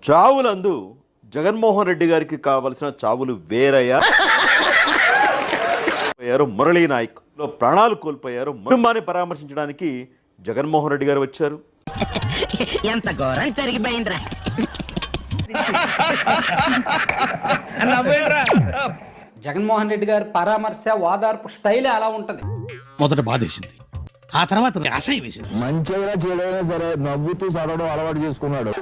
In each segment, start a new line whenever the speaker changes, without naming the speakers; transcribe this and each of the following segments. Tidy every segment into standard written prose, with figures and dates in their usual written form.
చావులందు జగన్మోహన్ రెడ్డి గారికి కావలసిన చావులు వేరయ్యా. మురళీ నాయక్ లో ప్రాణాలు కోల్పోయారు. కుటుంబాన్ని పరామర్శించడానికి జగన్మోహన్ రెడ్డి గారు వచ్చారు.
ఎంత ఘోరం జరిగిపోయిందిరా.
జగన్మోహన్ రెడ్డి గారి పరామర్శ ఓదార్పు స్టైలే అలా ఉంటది.
మొదట బాధేసింది, ఆ తర్వాత అసహ్యం వేసింది.
మంచిగా చేయడమైనా సరే నవ్వుతూ సరవడం అలవాటు చేసుకున్నాడు.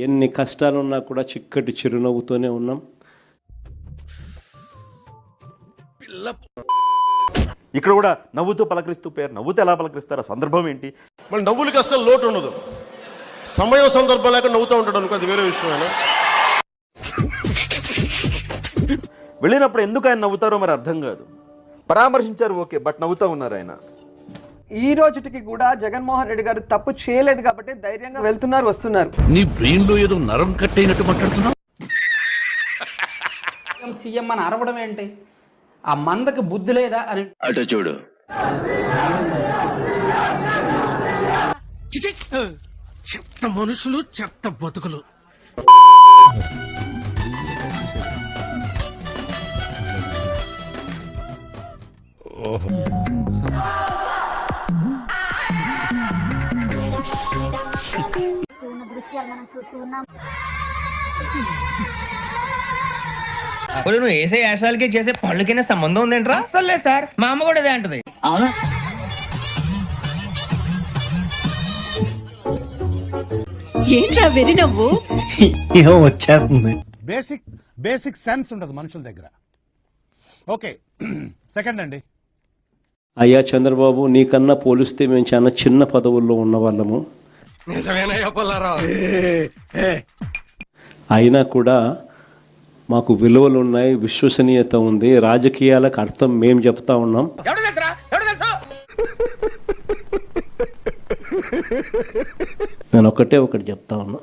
ఎన్ని కష్టాలున్నా కూడా చిక్కటి చిరునవ్వుతోనే ఉన్నాం.
ఇక్కడ కూడా నవ్వుతూ పలకరిస్తూ పేరు. నవ్వుతూ ఎలా పలకరిస్తారు? ఆ సందర్భం ఏంటి?
మన నవ్వులకి అస్సలు లోటు ఉండదు. సమయం సందర్భం లేక నవ్వుతూ ఉంటాడు అనుకో, అది వేరే విషయం.
వెళ్ళినప్పుడు ఎందుకు ఆయన నవ్వుతారో మరి అర్థం కాదు. పరామర్శించారు ఓకే, బట్ నవ్వుతూ ఉన్నారు ఆయన.
ఈ రోజుకి కూడా జగన్మోహన్ రెడ్డి గారు తప్పు చేయలేదు కాబట్టి ధైర్యంగా వెళ్తున్నారు, వస్తున్నారు.
నీ బ్రెయిన్ లో ఏదో నరం కట్టయినట్టు మాట్లాడుతున్నావు.
సీఎం అని అరవడం ఏంటి? ఆ మందకి బుద్ధి లేదా అని.
అటు చూడు.
చెత్త మనుషులు, చెత్త బతుకులు.
నువ్వు వేసే యాశాలకి చేసే పళ్ళకైనా సంబంధం ఉందేంట్రా? అసలే సార్, మా అమ్మ కూడా అదే అంటది. అవునా?
ఏంట్రా వెరి నవ్వు?
వచ్చేస్తుంది.
బేసిక్ సెన్స్ ఉండదు మనుషుల దగ్గర. ఓకే, సెకండ్ అండి.
అయ్యా చంద్రబాబు, నీకన్నా పోలిస్తే మేము చాలా చిన్న పదవుల్లో ఉన్న వాళ్ళము. అయినా కూడా మాకు విలువలు ఉన్నాయి, విశ్వసనీయత ఉంది. రాజకీయాలకు అర్థం మేము చెప్తా ఉన్నాం. నేను ఒకటి చెప్తా ఉన్నా.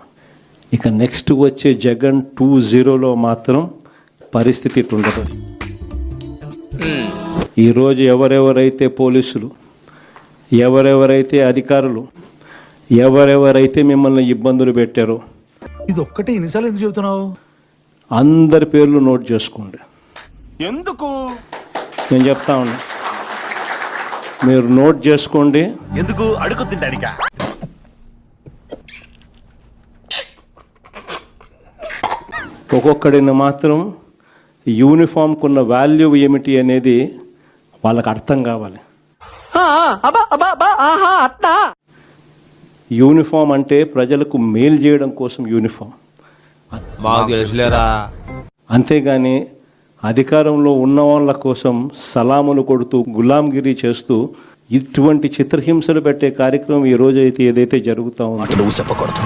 ఇక నెక్స్ట్ వచ్చే జగన్ 2.0లో మాత్రం పరిస్థితి ఇట్లుండదు. ఈరోజు ఎవరెవరైతే పోలీసులు, ఎవరెవరైతే అధికారులు, ఎవరెవరైతే మిమ్మల్ని ఇబ్బందులు పెట్టారో,
ఇది ఒక్కటే ఎన్నిసార్లు ఎందుకు చెబుతున్నావు?
అందరి పేర్లు నోట్ చేసుకోండి.
ఎందుకు?
నేను చెప్తా ఉన్నా, మీరు నోట్ చేసుకోండి.
ఎందుకు? అడుగు తింటానికా?
ఒక్కొక్కడిని మాత్రం యూనిఫామ్కు ఉన్న వాల్యూ ఏమిటి అనేది వాళ్ళకి అర్థం కావాలి. యూనిఫామ్ అంటే ప్రజలకు మేలు చేయడం కోసం యూనిఫామ్, అంతేగాని అధికారంలో ఉన్న వాళ్ళ కోసం సలాములు కొడుతూ గులాంగిరి చేస్తూ ఇటువంటి చిత్రహింసలు పెట్టే కార్యక్రమం ఈ రోజు అయితే ఏదైతే జరుగుతా ఉందో.
నువ్వు చెప్పకూడదు.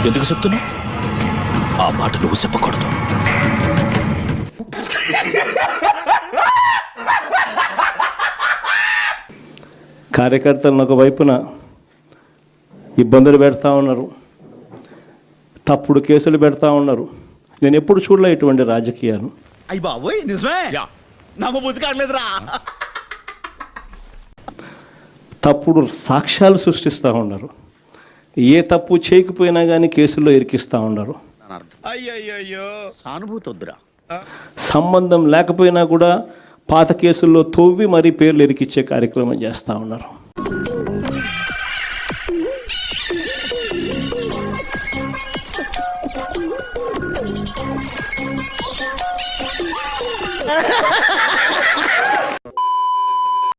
ఎందుకు చెప్తున్నావు ఆ మాట? నువ్వు చెప్పకూడదు.
కార్యకర్తలను ఒక వైపున ఇబ్బందులు పెడతా ఉన్నారు, తప్పుడు కేసులు పెడతా ఉన్నారు. నేను ఎప్పుడు చూడలే ఇటువంటి రాజకీయాలు.
అయ్యి బాబోయ్, నిజమే, నమ్మబుద్ధి కావట్లేదురా.
తప్పుడు సాక్ష్యాలు సృష్టిస్తూ ఉన్నారు. ఏ తప్పు చేయకపోయినా కానీ కేసుల్లో ఇరికిస్తూ ఉన్నారు.
అయ్యో
సానుభూతి వద్దురా.
సంబంధం లేకపోయినా కూడా పాత కేసుల్లో తవ్వి మరీ పేర్లు ఇరికిచ్చే కార్యక్రమం చేస్తూ ఉన్నారు.